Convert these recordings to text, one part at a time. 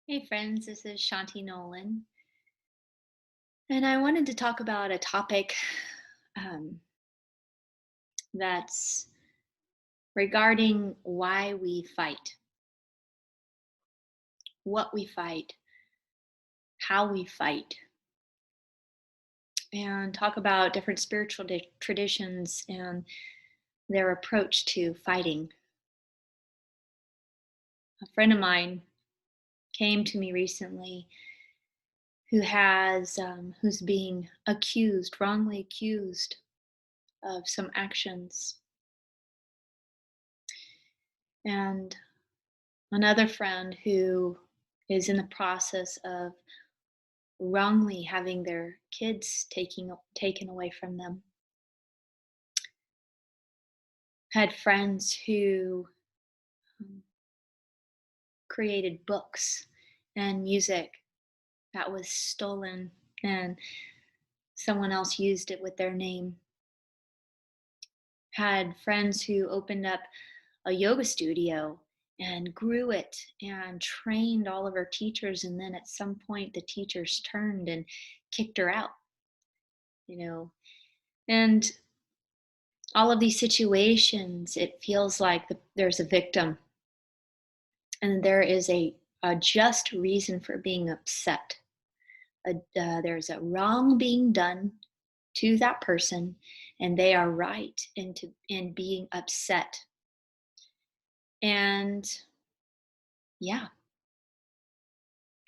Hey friends, this is Shanti Nolan, and I wanted to talk about a topic um, that's regarding why we fight, what we fight, how we fight, and talk about different spiritual traditions and their approach to fighting. A friend of mine came to me recently who's being accused, wrongly accused of some actions, and another friend who is in the process of wrongly having their kids taken away from them. Had friends who um, created books and music that was stolen and someone else used it with their name. Had friends who opened up a yoga studio and grew it and trained all of her teachers, and then at some point the teachers turned and kicked her out, you know. And all of these situations, it feels like there's a victim and there is a just reason for being upset. There's a wrong being done to that person, and they are right in being upset. And yeah,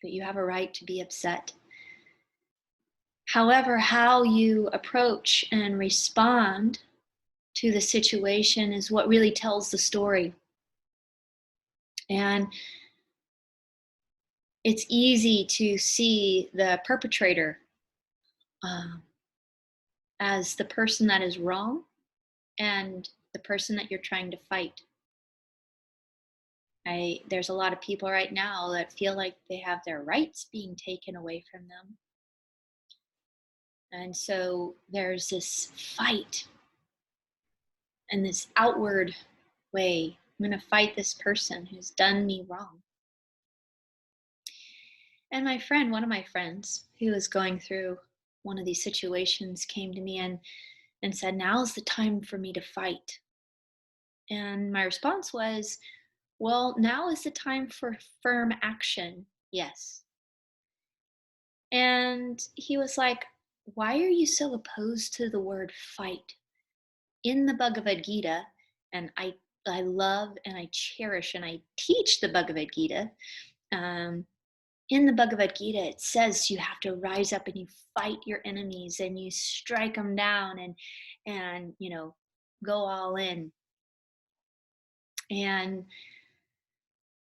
that you have a right to be upset. However, how you approach and respond to the situation is what really tells the story. And it's easy to see the perpetrator uh, as the person that is wrong and the person that you're trying to fight. There's a lot of people right now that feel like they have their rights being taken away from them. And so there's this fight and this outward way. I'm going to fight this person who's done me wrong. And one of my friends who was going through one of these situations, came to me and said, "Now's the time for me to fight." And my response was, "Well, now is the time for firm action. Yes." And he was like, "Why are you so opposed to the word fight? In the Bhagavad Gita," and I love and I cherish and I teach the Bhagavad Gita. Um, in the Bhagavad Gita, it says you have to rise up and you fight your enemies and you strike them down and go all in. And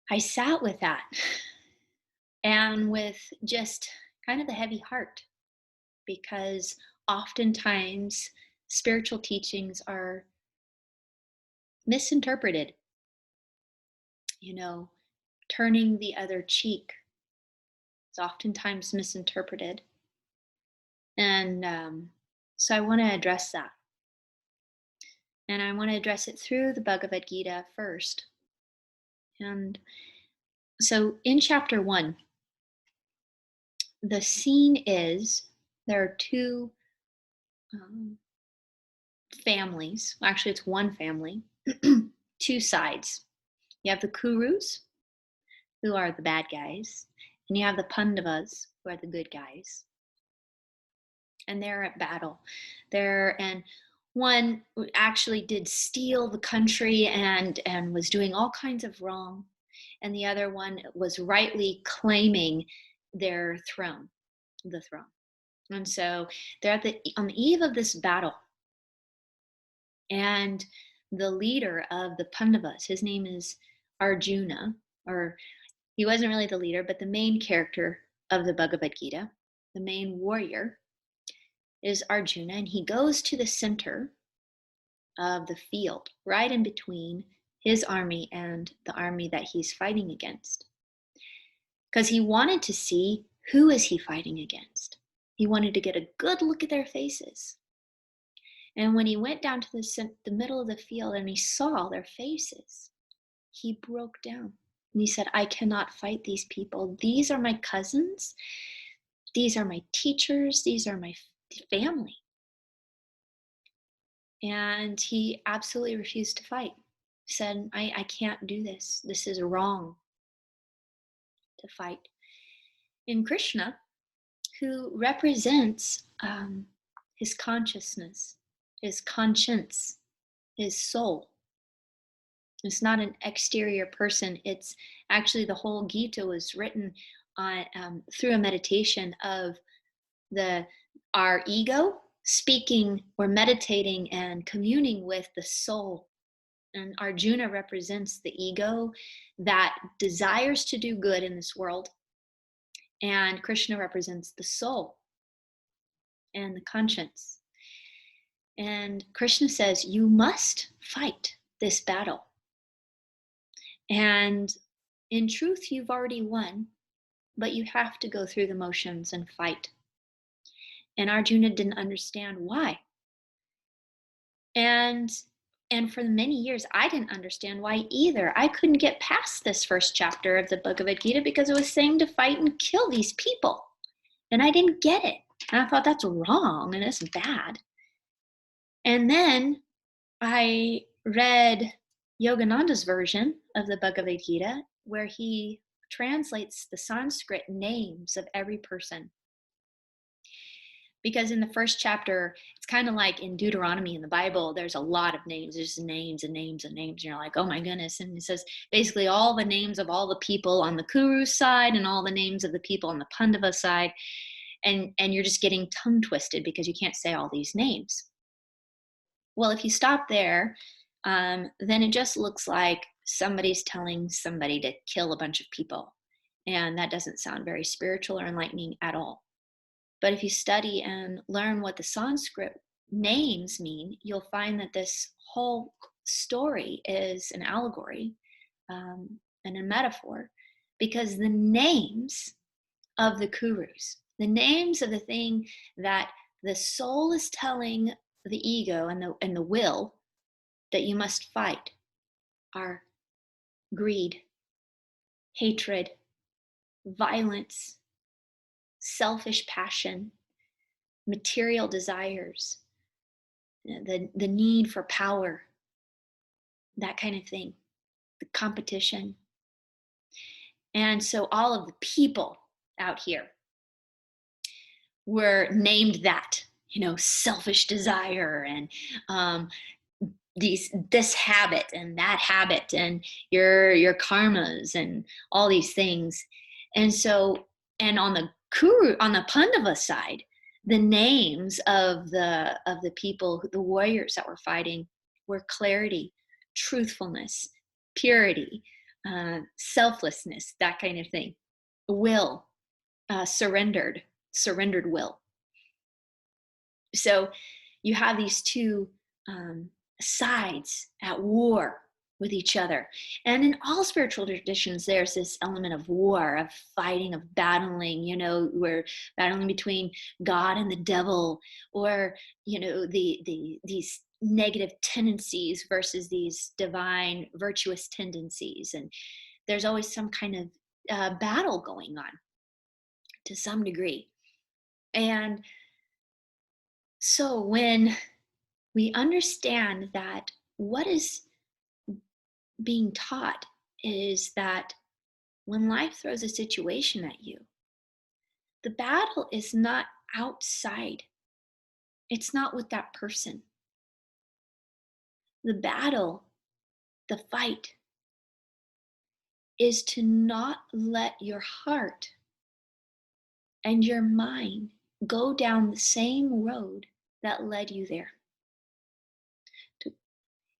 I sat with that and with just kind of a heavy heart, because oftentimes spiritual teachings are misinterpreted, you know, turning the other cheek is oftentimes misinterpreted. And so I want to address that. And I want to address it through the Bhagavad Gita first. And so in chapter 1, the scene is there are two um, families. Actually, it's one family, two sides. You have the Kurus, who are the bad guys, and you have the Pandavas, who are the good guys. And they're at battle. And one actually did steal the country and was doing all kinds of wrong, and the other one was rightly claiming their the throne. And so they're on the eve of this battle, and the leader of the Pandavas, his name is Arjuna, or he wasn't really the leader, but the main character of the Bhagavad Gita, the main warrior, is Arjuna, and he goes to the center of the field, right in between his army and the army that he's fighting against. Because he wanted to see, who is he fighting against? He wanted to get a good look at their faces. And when he went down to the middle of the field and he saw their faces, he broke down. And he said, I cannot fight these people. These are my cousins. These are my teachers. These are my family. And he absolutely refused to fight. He said, I can't do this. This is wrong to fight. In Krishna, who represents his consciousness, his conscience, his soul. It's not an exterior person. It's actually the whole Gita was written on through a meditation of our ego speaking or meditating and communing with the soul. And Arjuna represents the ego that desires to do good in this world, and Krishna represents the soul and the conscience. And Krishna says, you must fight this battle. And in truth, you've already won, but you have to go through the motions and fight. And Arjuna didn't understand why. And for many years, I didn't understand why either. I couldn't get past this first chapter of the Bhagavad Gita because it was saying to fight and kill these people. And I didn't get it. And I thought that's wrong and it's bad. And then I read Yogananda's version of the Bhagavad Gita, where he translates the Sanskrit names of every person. Because in the first chapter, it's kind of like in Deuteronomy in the Bible, there's a lot of names. There's names and names and names. You're like, oh my goodness. And it says basically all the names of all the people on the Kuru side and all the names of the people on the Pandava side. And you're just getting tongue twisted because you can't say all these names. Well, if you stop there, then it just looks like somebody's telling somebody to kill a bunch of people. And that doesn't sound very spiritual or enlightening at all. But if you study and learn what the Sanskrit names mean, you'll find that this whole story is an allegory and a metaphor, because the names of the Kurus, the names of the thing that the soul is telling the ego and the will that you must fight are greed, hatred, violence, selfish passion, material desires, the need for power, that kind of thing, the competition. And so all of the people out here were named that, selfish desire and this habit and that habit and your karmas and all these things. And so, and on the Pandava side, the names of the people, the warriors that were fighting, were clarity, truthfulness, purity, selflessness, that kind of thing, will, surrendered will. So you have these two sides at war with each other. And in all spiritual traditions, there's this element of war, of fighting, of battling, we're battling between God and the devil, or, these negative tendencies versus these divine virtuous tendencies. And there's always some kind of battle going on to some degree. And so when we understand that what is being taught is that when life throws a situation at you, the battle is not outside. It's not with that person. The battle, the fight, is to not let your heart and your mind go down the same road that led you there.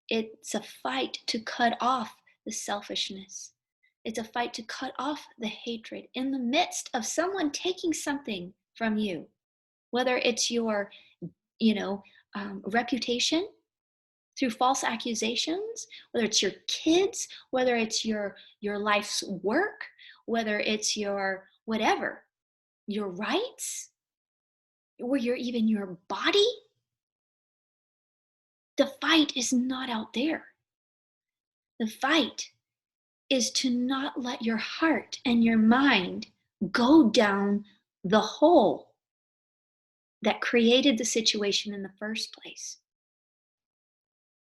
It's a fight to cut off the selfishness. It's a fight to cut off the hatred in the midst of someone taking something from you, whether it's your, reputation through false accusations, whether it's your kids, whether it's your life's work, whether it's your whatever, your rights, or even your body. The fight is not out there. The fight is to not let your heart and your mind go down the hole that created the situation in the first place.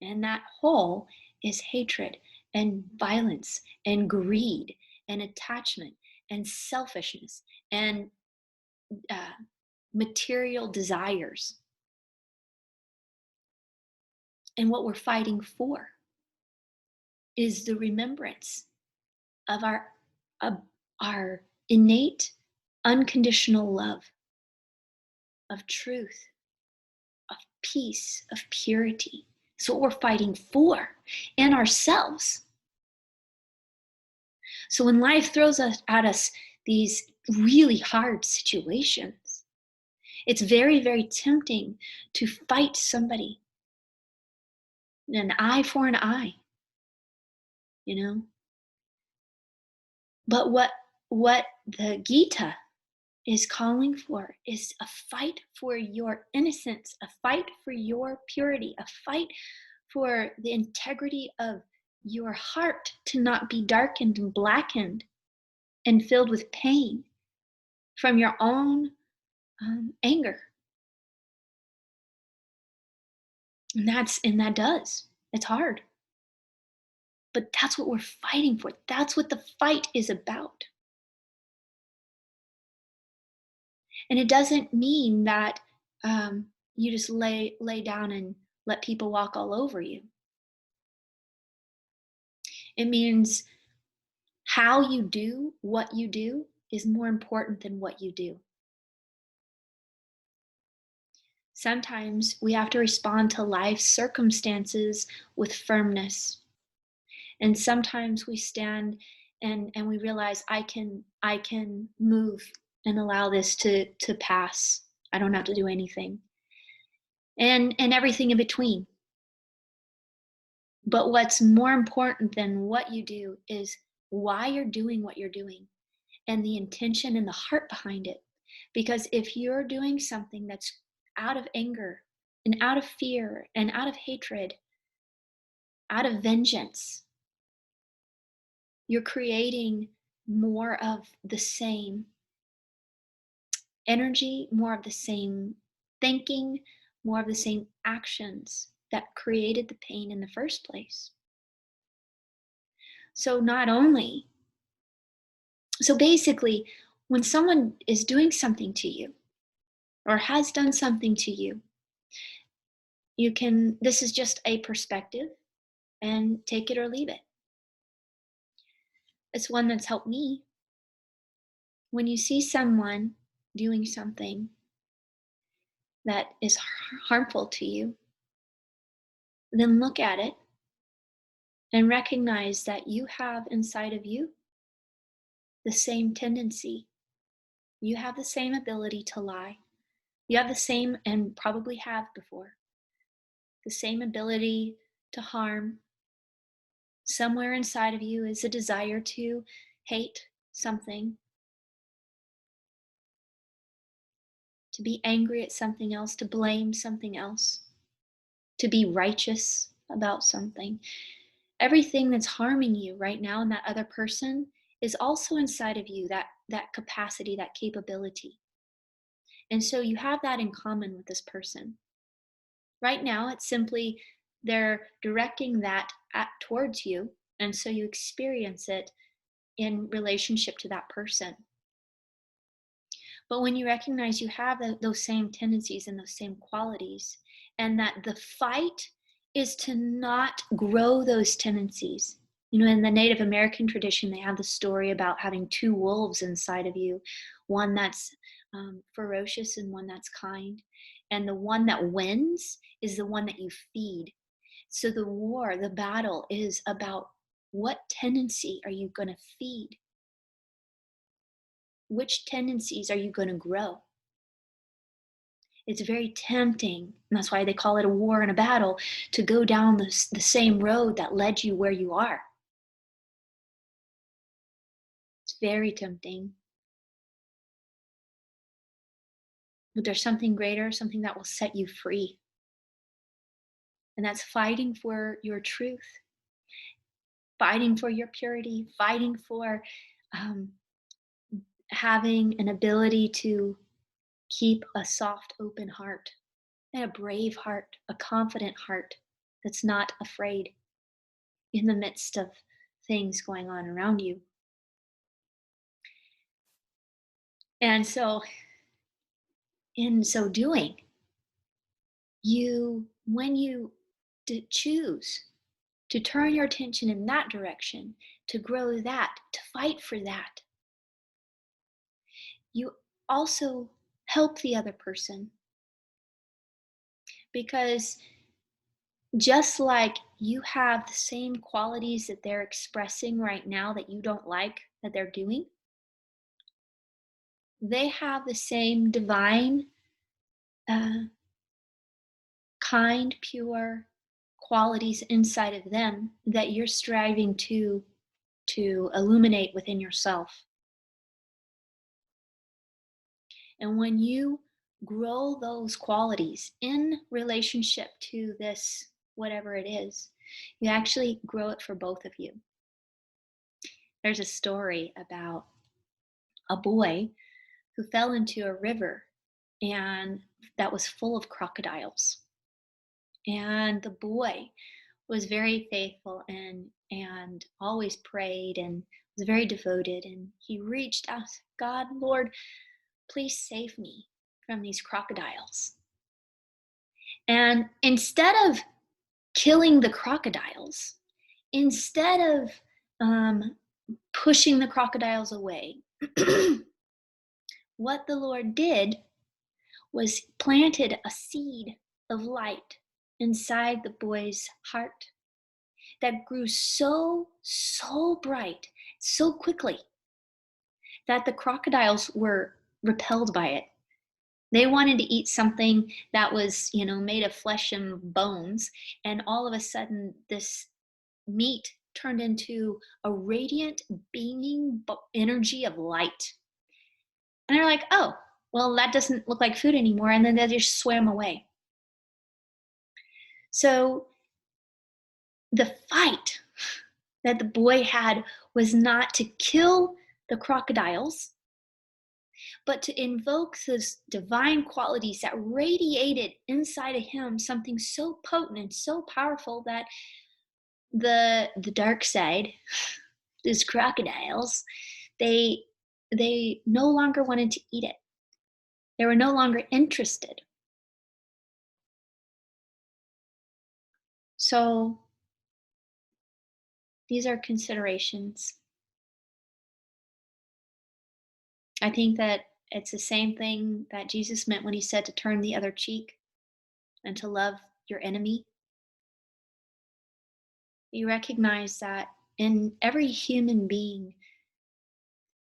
And that hole is hatred and violence and greed and attachment and selfishness and uh, material desires. And what we're fighting for is the remembrance of of our innate, unconditional love, of truth, of peace, of purity. It's what we're fighting for in ourselves. So when life throws at us these really hard situations, it's very, very tempting to fight somebody. An eye for an eye, you know? But what the Gita is calling for is a fight for your innocence, a fight for your purity, a fight for the integrity of your heart to not be darkened and blackened and filled with pain from your own anger. And that does. It's hard. But that's what we're fighting for. That's what the fight is about. And it doesn't mean that you just lay down and let people walk all over you. It means how you do what you do is more important than what you do. Sometimes we have to respond to life's circumstances with firmness. And sometimes we stand and we realize I can move and allow this to pass. I don't have to do anything. And everything in between. But what's more important than what you do is why you're doing what you're doing and the intention and the heart behind it. Because if you're doing something that's out of anger and out of fear and out of hatred, out of vengeance, you're creating more of the same energy, more of the same thinking, more of the same actions that created the pain in the first place. So basically, when someone is doing something to you or has done something to you, this is just a perspective and take it or leave it. It's one that's helped me. When you see someone doing something that is harmful to you, then look at it and recognize that you have inside of you the same tendency. You have the same ability to lie. You have the same, and probably have before, the same ability to harm. Somewhere inside of you is a desire to hate something, to be angry at something else, to blame something else, to be righteous about something. Everything that's harming you right now and that other person is also inside of you, that capacity, that capability. And so you have that in common with this person. Right now, it's simply they're directing that towards you, and so you experience it in relationship to that person. But when you recognize you have those same tendencies and those same qualities, and that the fight is to not grow those tendencies. You know, in the Native American tradition, they have the story about having two wolves inside of you, one that's ferocious and one that's kind. And the one that wins is the one that you feed. So the battle is about what tendency are you going to feed? Which tendencies are you going to grow? It's very tempting, and that's why they call it a war and a battle, to go down the same road that led you where you are. It's very tempting. But there's something greater, something that will set you free. And that's fighting for your truth. fighting for your purity, fighting for um, having an ability to keep a soft, open heart and a brave heart, a confident heart that's not afraid in the midst of things going on around you. And so, in so doing, when you choose to turn your attention in that direction, to grow that, to fight for that, you also help the other person, because just like you have the same qualities that they're expressing right now that you don't like that they're doing, they have the same divine, uh, kind, pure qualities inside of them that you're striving to illuminate within yourself. And when you grow those qualities in relationship to this, whatever it is, you actually grow it for both of you. There's a story about a boy who fell into a river and that was full of crocodiles. And the boy was very faithful and always prayed and was very devoted, and he reached out, God, Lord, please save me from these crocodiles. And instead of killing the crocodiles, instead of pushing the crocodiles away, what the Lord did was planted a seed of light inside the boy's heart that grew so bright, so quickly, that the crocodiles were repelled by it. They wanted to eat something that was, made of flesh and bones, and all of a sudden this meat turned into a radiant, beaming energy of light. And they're like, oh, well, that doesn't look like food anymore. And then they just swam away. So the fight that the boy had was not to kill the crocodiles, but to invoke those divine qualities that radiated inside of him, something so potent and so powerful that the dark side, these crocodiles, they no longer wanted to eat it. They were no longer interested. So these are considerations. I think that it's the same thing that Jesus meant when he said to turn the other cheek and to love your enemy. You recognize that in every human being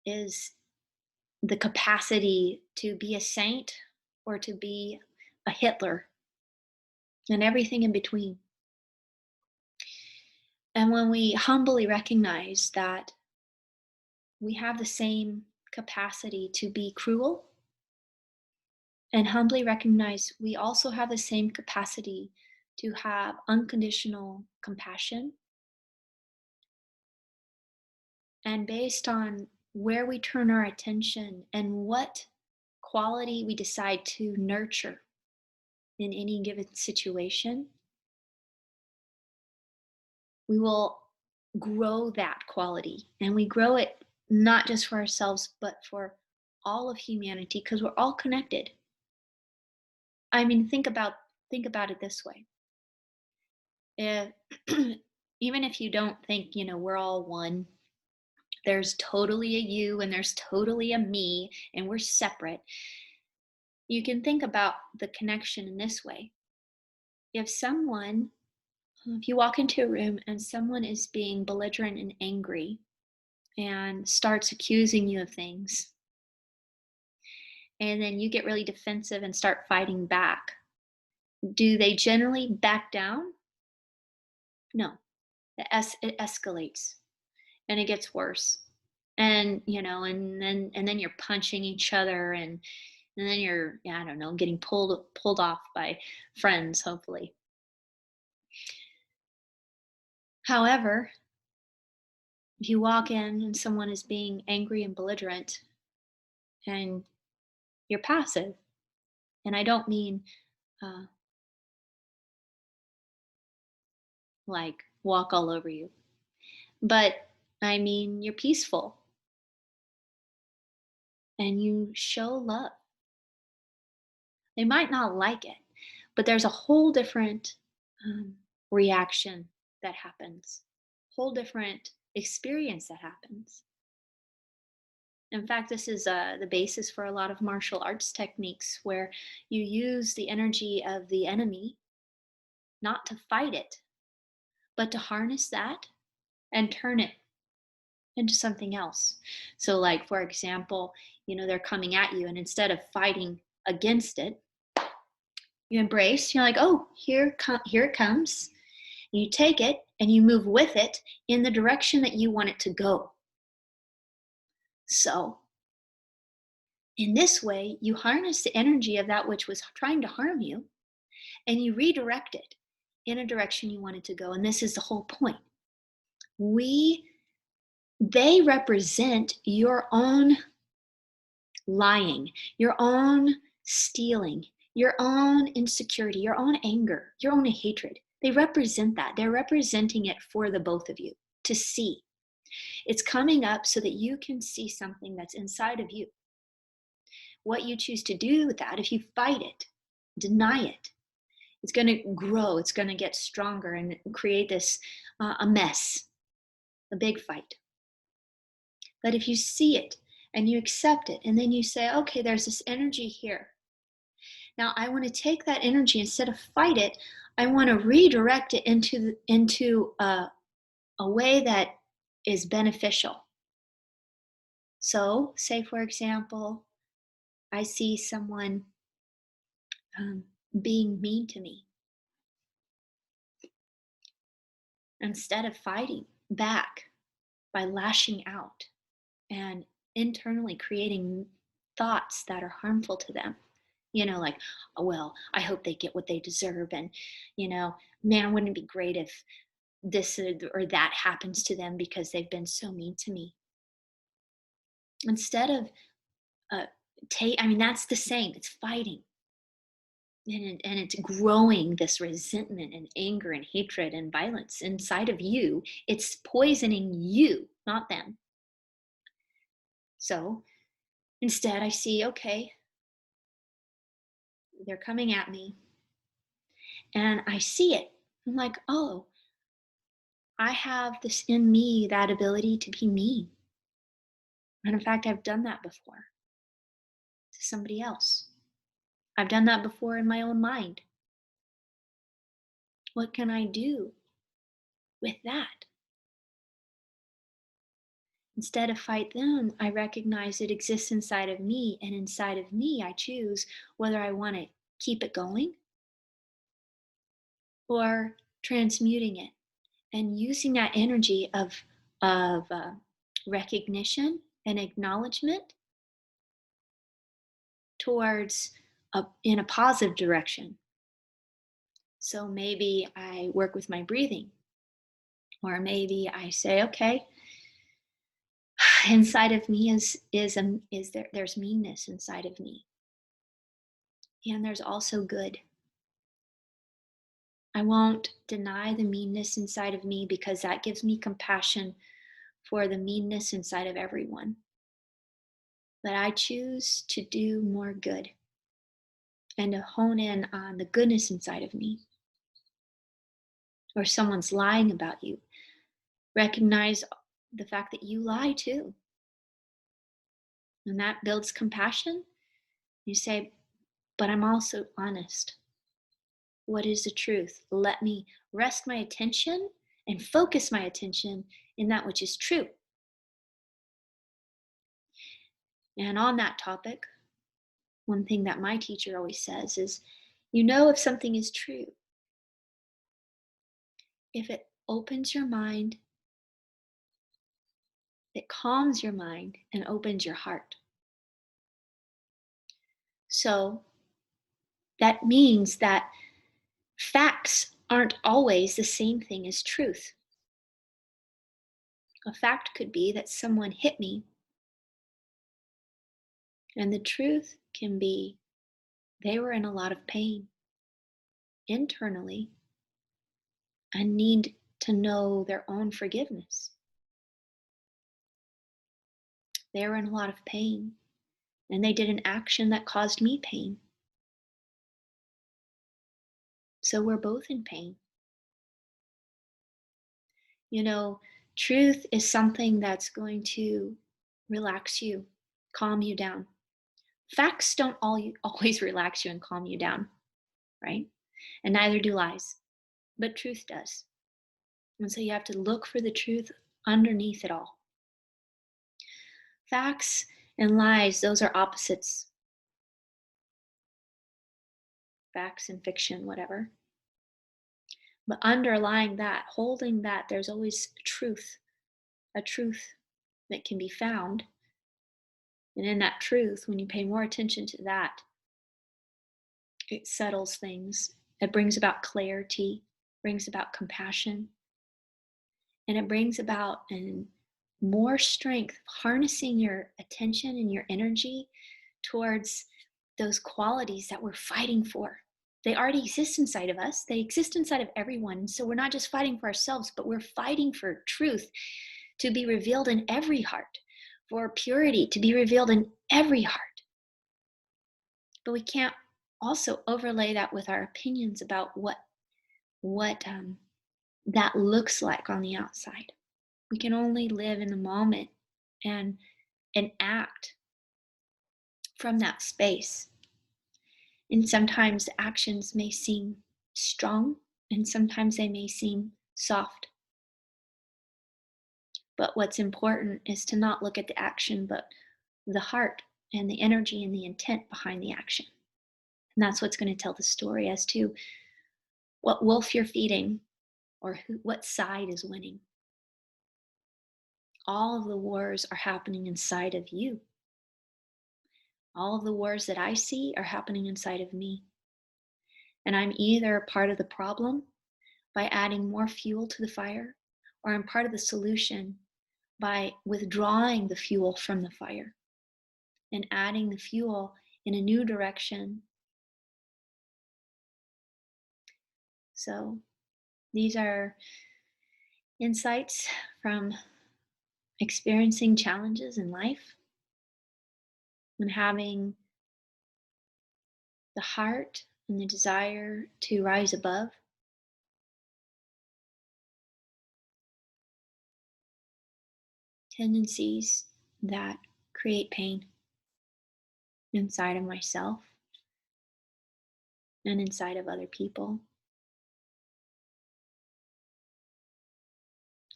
is the capacity to be a saint or to be a Hitler and everything in between. And when we humbly recognize that we have the same capacity to be cruel, and humbly recognize we also have the same capacity to have unconditional compassion, and based on where we turn our attention and what quality we decide to nurture in any given situation, we will grow that quality. And we grow it not just for ourselves, but for all of humanity, because we're all connected. I mean, think about it this way. If even if you don't think, we're all one, there's totally a you and there's totally a me and we're separate. You can think about the connection in this way. If you walk into a room and someone is being belligerent and angry and starts accusing you of things, and then you get really defensive and start fighting back, do they generally back down? No. It escalates and it gets worse. And and then you're punching each other, and then you're, yeah, I don't know, getting pulled off by friends, hopefully. However, If you walk in and someone is being angry and belligerent and you're passive, and I don't mean uh, like walk all over you, but I mean you're peaceful and you show love. They might not like it, but there's a whole different um, reaction that happens, whole different experience that happens. In fact, this is the basis for a lot of martial arts techniques where you use the energy of the enemy not to fight it, but to harness that and turn it into something else. So, like, for example, they're coming at you, and instead of fighting against it, you embrace, you're like, oh, here it comes. You take it and you move with it in the direction that you want it to go. So, in this way, you harness the energy of that which was trying to harm you and you redirect it in a direction you want it to go. And this is the whole point. They represent your own lying, your own stealing, your own insecurity, your own anger, your own hatred. They represent that. They're representing it for the both of you to see. It's coming up so that you can see something that's inside of you. What you choose to do with that, if you fight it, deny it, it's going to grow, it's going to get stronger and create this a mess, a big fight. But if you see it and you accept it, and then you say, okay, there's this energy here. Now I want to take that energy, instead of fight it, I want to redirect it into a way that is beneficial. So, say for example, I see someone being mean to me. Instead of fighting back by lashing out and internally creating thoughts that are harmful to them, like, oh, well, I hope they get what they deserve. And, man, wouldn't it be great if this or that happens to them because they've been so mean to me? Instead of, that's the same, it's fighting. And it's growing this resentment and anger and hatred and violence inside of you. It's poisoning you, not them. So instead, I see, okay, they're coming at me, and I see it. I'm like, oh, I have this in me, that ability to be mean. And in fact, I've done that before to somebody else. I've done that before in my own mind. What can I do with that? Instead of fight them, I recognize it exists inside of me, and inside of me, I choose whether I want to keep it going or transmuting it and using that energy of recognition and acknowledgement towards in a positive direction. So maybe I work with my breathing, or maybe I say, okay, inside of me there's meanness inside of me, and there's also good. I won't deny the meanness inside of me because that gives me compassion for the meanness inside of everyone. But I choose to do more good and to hone in on the goodness inside of me. Or someone's lying about you, recognize the fact that you lie too. And that builds compassion. You say, but I'm also honest. What is the truth? Let me rest my attention and focus my attention in that which is true. And on that topic, one thing that my teacher always says is, if something is true, if it opens your mind, it calms your mind and opens your heart. So that means that facts aren't always the same thing as truth. A fact could be that someone hit me, and the truth can be they were in a lot of pain internally and need to know their own forgiveness. They were in a lot of pain and they did an action that caused me pain. So we're both in pain. You know, truth is something that's going to relax you, calm you down. Facts don't always relax you and calm you down, right? And neither do lies, but truth does. And so you have to look for the truth underneath it all. Facts and lies, those are opposites. Facts and fiction, whatever. But underlying that, holding that, there's always a truth that can be found. And in that truth, when you pay more attention to that, it settles things. It brings about clarity, brings about compassion, and it brings about more strength, harnessing your attention and your energy towards those qualities that we're fighting for. They already exist inside of us. They exist inside of everyone. So we're not just fighting for ourselves, but we're fighting for truth to be revealed in every heart, for purity to be revealed in every heart. But we can't also overlay that with our opinions about what that looks like on the outside. We can only live in the moment and act from that space. And sometimes the actions may seem strong, and sometimes they may seem soft. But what's important is to not look at the action, but the heart and the energy and the intent behind the action. And that's what's going to tell the story as to what wolf you're feeding or what side is winning. All of the wars are happening inside of you. All of the wars that I see are happening inside of me. And I'm either a part of the problem by adding more fuel to the fire, or I'm part of the solution by withdrawing the fuel from the fire and adding the fuel in a new direction. So these are insights from experiencing challenges in life and having the heart and the desire to rise above. Tendencies that create pain inside of myself and inside of other people.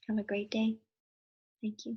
Have a great day. Thank you.